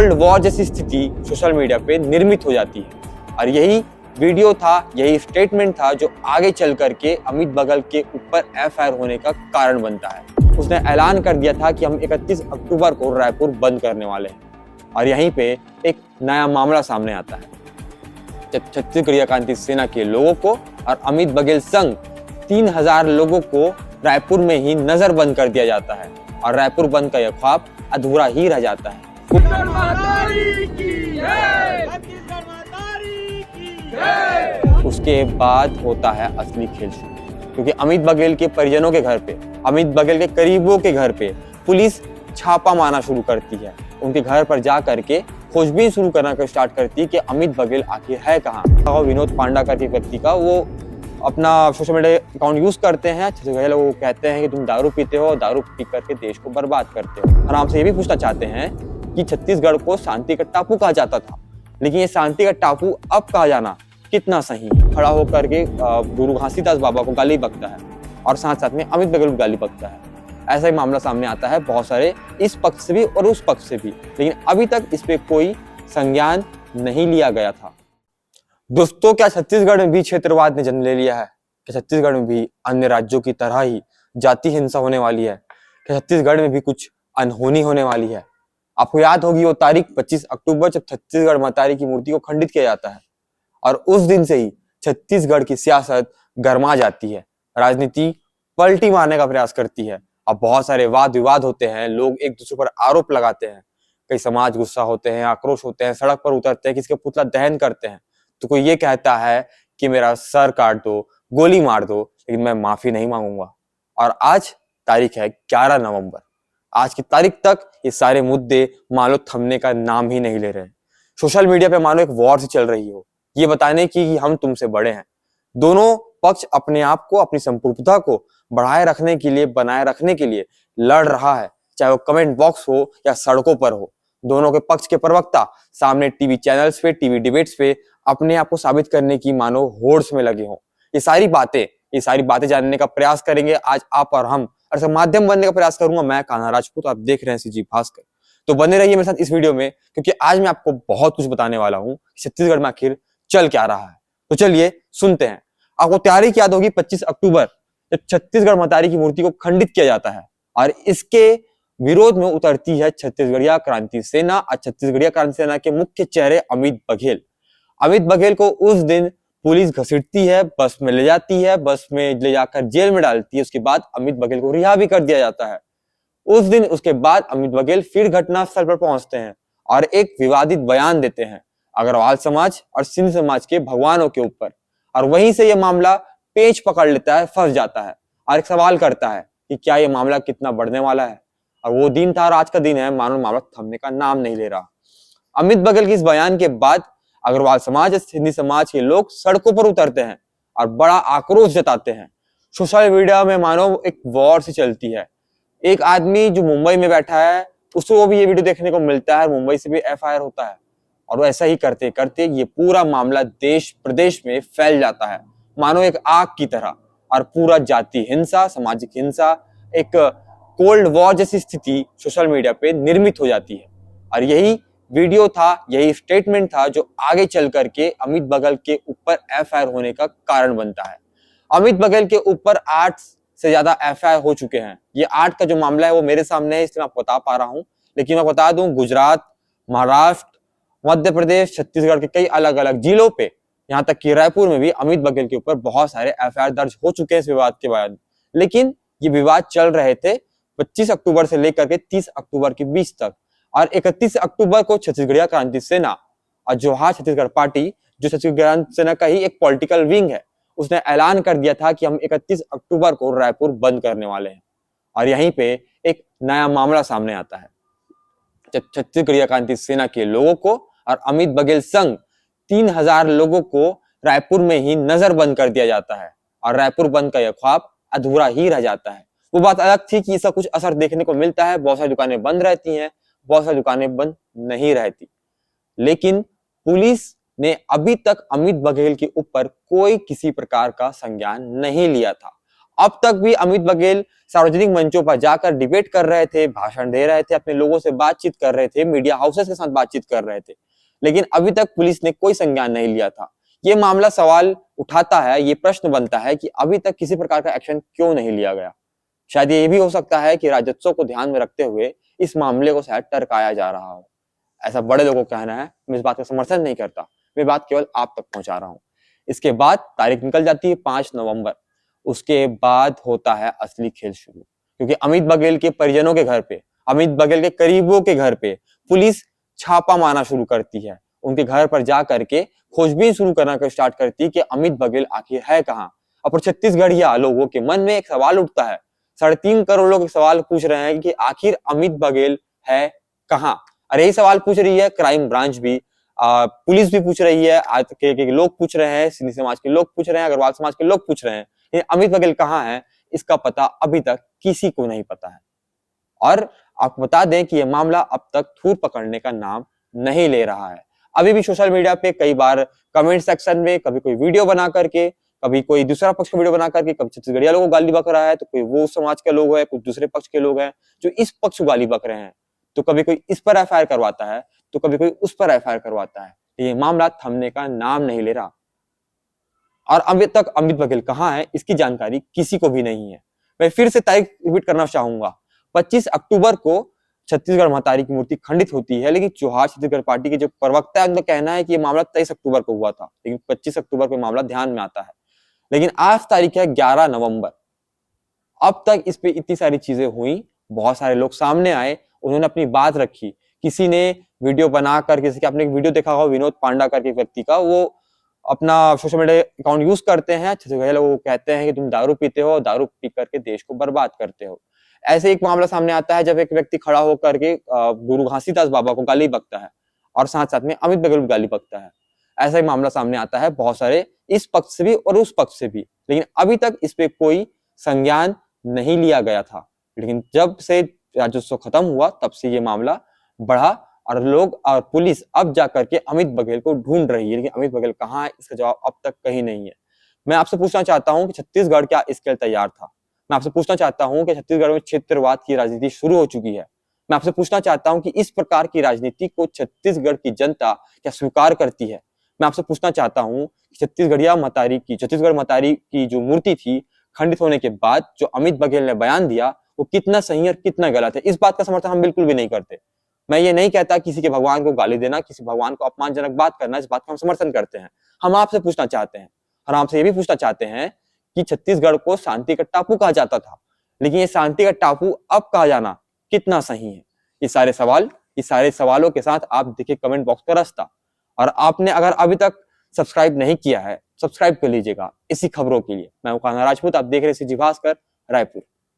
Cold war जैसी स्थिति social media पे निर्मित हो जाती है। और यही वीडियो था, यही स्टेटमेंट था जो आगे चल करके अमित बघेल के ऊपर एफआईआर होने का कारण बनता है। उसने ऐलान कर दिया था कि हम 31 अक्टूबर को रायपुर बंद करने वाले हैं। और यहीं पे एक नया मामला सामने आता है जब छत्तीसगढ़ क्रांति सेना के लोगों को और अमित बघेल संग 3000 लोगों को रायपुर में ही नजरबंद कर दिया जाता है और रायपुर बंद का यह ख्वाब अधूरा ही रह जाता है। उसके बाद होता है असली खेल शुरू, क्योंकि अमित बघेल के परिजनों के घर पे, अमित बघेल के करीबों के घर पे पुलिस छापा मारना शुरू करती है। उनके घर पर जा करके खोजबीन शुरू करना स्टार्ट करती है कि अमित बघेल आखिर है कहाँ। विनोद पांडा करके व्यक्ति का वो अपना सोशल मीडिया अकाउंट यूज करते हैं। छत्तीसगढ़ वो कहते हैं कि तुम दारू पीते हो, दारू पी करके देश को बर्बाद करते हो। और आपसे ये भी पूछना चाहते हैं कि छत्तीसगढ़ को शांति का टापू कहा जाता था, लेकिन ये शांति का टापू अब कहा जाना कितना सही है। खड़ा होकर के गुरु घासीदास बाबा को गाली बकता है और साथ साथ में अमित बघेल को गाली बकता है। ऐसा ही मामला सामने आता है बहुत सारे, इस पक्ष से भी और उस पक्ष से भी, लेकिन अभी तक इस पे कोई संज्ञान नहीं लिया गया था। दोस्तों, क्या छत्तीसगढ़ में भी क्षेत्रवाद ने जन्म ले लिया है? क्या छत्तीसगढ़ में भी अन्य राज्यों की तरह ही जाति हिंसा होने वाली है? क्या छत्तीसगढ़ में भी कुछ अनहोनी होने वाली है? आपको याद होगी वो तारीख 25 अक्टूबर जब छत्तीसगढ़ महतारी की मूर्ति को खंडित किया जाता है और उस दिन से ही छत्तीसगढ़ की सियासत गर्मा जाती है, राजनीति पलटी मारने का प्रयास करती है। अब बहुत सारे वाद विवाद होते हैं, लोग एक दूसरे पर आरोप लगाते हैं, कई समाज गुस्सा होते हैं, आक्रोश होते हैं, सड़क पर उतरते हैं, किसी का पुतला दहन करते हैं। तो कोई ये कहता है कि मेरा सर काट दो, गोली मार दो, लेकिन मैं माफी नहीं मांगूंगा। और आज तारीख है 11 नवंबर। आज की तारीख तक ये सारे मुद्दे मानो थमने का नाम ही नहीं ले रहे। सोशल मीडिया पे मानो एक वॉर से चल रही हो, ये बताने की कि हम तुमसे बड़े हैं। दोनों पक्ष अपने आप को, अपनी संप्रभुता को बढ़ाए रखने के लिए, बनाए रखने के लिए लड़ रहा है, चाहे वो कमेंट बॉक्स हो या सड़कों पर हो। दोनों के पक्ष के प्रवक्ता सामने टीवी चैनल्स पे, टीवी डिबेट्स पे अपने आप को साबित करने की मानो होड़ में लगे हों। ये सारी बातें जानने का प्रयास करेंगे आज आप और हम, और माध्यम बनने का प्रयास करूंगा मैं, कान्हा राजपूत। आप देख रहे हैं सीजी भास्कर। तो बने रहिए मेरे साथ इस वीडियो में, क्योंकि आज मैं आपको बहुत कुछ बताने वाला हूँ छत्तीसगढ़ में आखिर चल क्या रहा है। तो चलिए सुनते हैं। आपको तारीख याद होगी 25 अक्टूबर जब छत्तीसगढ़ महतारी की मूर्ति को खंडित किया जाता है और इसके विरोध में उतरती है छत्तीसगढ़िया क्रांति सेना और छत्तीसगढ़िया क्रांति सेना के मुख्य चेहरे अमित बघेल। अमित बघेल को उस दिन पुलिस घसीटती है, बस में ले जाती है, बस में ले जाकर जेल में डालती है। उसके बाद अमित बघेल को रिहा भी कर दिया जाता है। उस दिन उसके बाद अमित बघेल फिर घटनास्थल पर पहुंचते हैं और एक विवादित बयान देते हैं अग्रवाल समाज और सिंध समाज के भगवानों के ऊपर। और वहीं से यह मामला पेच पकड़ लेता है, फंस जाता है और एक सवाल करता है कि क्या यह मामला कितना बढ़ने वाला है। और वो दिन था और आज का दिन है, मानो मामला थमने का नाम नहीं ले रहा। अमित बघेल के इस बयान के बाद अग्रवाल समाज, सिंधी समाज के लोग सड़कों पर उतरते हैं और बड़ा आक्रोश जताते हैं। सोशल मीडिया में मानो एक वॉर सी चलती है। एक आदमी जो मुंबई में बैठा है उसको भी ये वीडियो देखने को मिलता है, मुंबई से भी एफआईआर होता है। और वो ऐसा ही करते करते ये पूरा मामला देश प्रदेश में फैल जाता है, मानो एक आग की तरह। और पूरा जाति हिंसा, सामाजिक हिंसा, एक कोल्ड वॉर जैसी स्थिति सोशल मीडिया पे निर्मित हो जाती है। और यही वीडियो था, यही स्टेटमेंट था जो आगे चल करके अमित बघेल के ऊपर एफआईआर होने का कारण बनता है। अमित बघेल के ऊपर 8 से ज्यादा एफआईआर हो चुके हैं। ये 8 का जो मामला है वो मेरे सामने है, इसलिए मैं आपको बता पा रहा हूं। लेकिन मैं बता दूं, गुजरात, महाराष्ट्र, मध्य प्रदेश, छत्तीसगढ़ के कई अलग अलग जिलों पे, यहाँ तक कि रायपुर में भी अमित बघेल के ऊपर बहुत सारे एफआईआर दर्ज हो चुके हैं इस विवाद के बाद। लेकिन ये विवाद चल रहे थे 25 अक्टूबर से लेकर के 30 अक्टूबर के बीच तक। और 31 अक्टूबर को छत्तीसगढ़िया क्रांति सेना और जोहार छत्तीसगढ़ पार्टी, जो छत्तीसगढ़ क्रांति सेना का ही एक पॉलिटिकल विंग है, उसने ऐलान कर दिया था कि हम 31 अक्टूबर को रायपुर बंद करने वाले हैं। और यहीं पे एक नया मामला सामने आता है जब छत्तीसगढ़िया क्रांति सेना के लोगों को और अमित बघेल संग 3000 लोगों को रायपुर में ही नजरबंद कर दिया जाता है और रायपुर बंद का यह ख्वाब अधूरा ही रह जाता है। वो बात अलग थी कि इसका कुछ असर देखने को मिलता है, बहुत सारी दुकानें बंद रहती हैं, बहुत सारी दुकानें बंद नहीं रहती। लेकिन पुलिस ने अभी तक अमित बघेल के ऊपर कोई किसी प्रकार का संज्ञान नहीं लिया था। अब तक भी अमित बघेल सार्वजनिक मंचों पर जाकर डिबेट कर रहे थे, भाषण दे रहे थे, अपने लोगों से बातचीत कर रहे थे, मीडिया हाउसेस के साथ बातचीत कर रहे थे, लेकिन अभी तक पुलिस ने कोई संज्ञान नहीं लिया था। ये मामला सवाल उठाता है, ये प्रश्न बनता है कि अभी तक किसी प्रकार का एक्शन क्यों नहीं लिया गया। शायद ये भी हो सकता है कि राजस्व को ध्यान में रखते हुए इस मामले को शायद टरकाया जा रहा हो। ऐसा बड़े लोगों का कहना है, मैं इस बात का समर्थन नहीं करता, मैं बात केवल आप तक पहुंचा रहा हूं। इसके बाद तारीख निकल जाती है 5 नवंबर। उसके बाद होता है असली खेल शुरू, क्योंकि अमित बघेल के परिजनों के घर पे, अमित बघेल के करीबों के घर पे पुलिस छापा मारना शुरू करती है। उनके घर पर जा करके खोजबीन शुरू करना स्टार्ट करती है कि अमित बघेल आखिर है कहाँ। और छत्तीसगढ़िया लोगों के मन में एक सवाल उठता है, 3.5 करोड़ लोग एक सवाल पूछ रहे हैं कि आखिर अमित बघेल है कहाँ। और यही सवाल पूछ रही है क्राइम ब्रांच भी, पुलिस भी पूछ रही है, के लोग पूछ रहे हैं, सिंधी समाज के लोग पूछ रहे हैं, अग्रवाल समाज के लोग पूछ रहे हैं, अमित बघेल कहाँ है, इसका पता अभी तक किसी को नहीं पता है। और आपको बता दें कि यह मामला अब तक धूल पकड़ने का नाम नहीं ले रहा है। अभी भी सोशल मीडिया पे कई बार कमेंट सेक्शन में कभी कोई वीडियो बना करके, कभी कोई दूसरा पक्ष का वीडियो बना करके, कभी छत्तीसगढ़िया लोगों को गाली बक रहा है, तो कोई वो समाज के लोग है, कुछ दूसरे पक्ष के लोग हैं जो इस पक्ष को गाली बक रहे हैं, तो कभी कोई इस पर एफआईआर करवाता है, तो कभी कोई उस पर एफआईआर करवाता है। ये मामला थमने का नाम नहीं ले रहा। और अभी तक अमित बघेल कहाँ है, इसकी जानकारी किसी को भी नहीं है। मैं फिर से तारीख रिपीट करना चाहूंगा, 25 अक्टूबर को छत्तीसगढ़ महतारी की मूर्ति खंडित होती है, लेकिन चौहार छत्तीसगढ़ पार्टी के जो प्रवक्ता है उनका कहना है कि ये मामला 23 अक्टूबर को हुआ था, लेकिन 25 अक्टूबर को मामला ध्यान में आता है। लेकिन आज तारीख है 11 नवंबर। अब तक इस पे इतनी सारी चीजें हुई, बहुत सारे लोग सामने आए, उन्होंने अपनी बात रखी। किसी ने वीडियो बनाकर, किसी का आपने एक वीडियो देखा होगा विनोद पांडा करके व्यक्ति का, वो अपना सोशल मीडिया अकाउंट यूज करते हैं, छत्तीसगढ़ लोग कहते हैं कि तुम दारू पीते हो, दारू पी करके देश को बर्बाद करते हो। ऐसे एक मामला सामने आता है जब एक व्यक्ति खड़ा होकर के गुरु घासीदास बाबा को गाली बकता है और साथ साथ में अमित बघेल को गाली बकता है। ऐसा ही मामला सामने आता है बहुत सारे, इस पक्ष से भी और उस पक्ष से भी, लेकिन अभी तक इस पे कोई संज्ञान नहीं लिया गया था। लेकिन जब से राजस्व खत्म हुआ तब से ये मामला बढ़ा और लोग और पुलिस अब जाकर के अमित बघेल को ढूंढ रही है, लेकिन अमित बघेल कहाँ है, इसका जवाब अब तक कहीं नहीं है। मैं आपसे पूछना चाहता हूं कि छत्तीसगढ़ क्या इसके लिए तैयार था? मैं आपसे पूछना चाहता हूं कि छत्तीसगढ़ में क्षेत्रवाद की राजनीति शुरू हो चुकी है। मैं आपसे पूछना चाहता हूं कि इस प्रकार की राजनीति को छत्तीसगढ़ की जनता क्या स्वीकार करती है? मैं आपसे पूछना चाहता हूं कि छत्तीसगढ़ महतारी की जो मूर्ति थी खंडित होने के बाद जो अमित बघेल ने बयान दिया वो कितना सही और कितना गलत है, इस बात का समर्थन हम बिल्कुल भी नहीं करते। मैं ये नहीं कहता किसी के भगवान को गाली देना, किसी भगवान को अपमानजनक बात करना, इस बात का हम समर्थन करते हैं। हम आपसे पूछना चाहते हैं और आपसे ये भी पूछना चाहते हैं कि छत्तीसगढ़ को शांति का टापू कहा जाता था, लेकिन ये शांति का टापू अब कहा जाना कितना सही है? ये सारे सवालों के साथ आप देखिए कमेंट बॉक्स का रास्ता। और आपने अगर अभी तक सब्सक्राइब नहीं किया है, सब्सक्राइब कर लीजिएगा इसी खबरों के लिए। मैं हूं कान्हा राजपूत, आप देख रहे हैं CG भास्कर, रायपुर।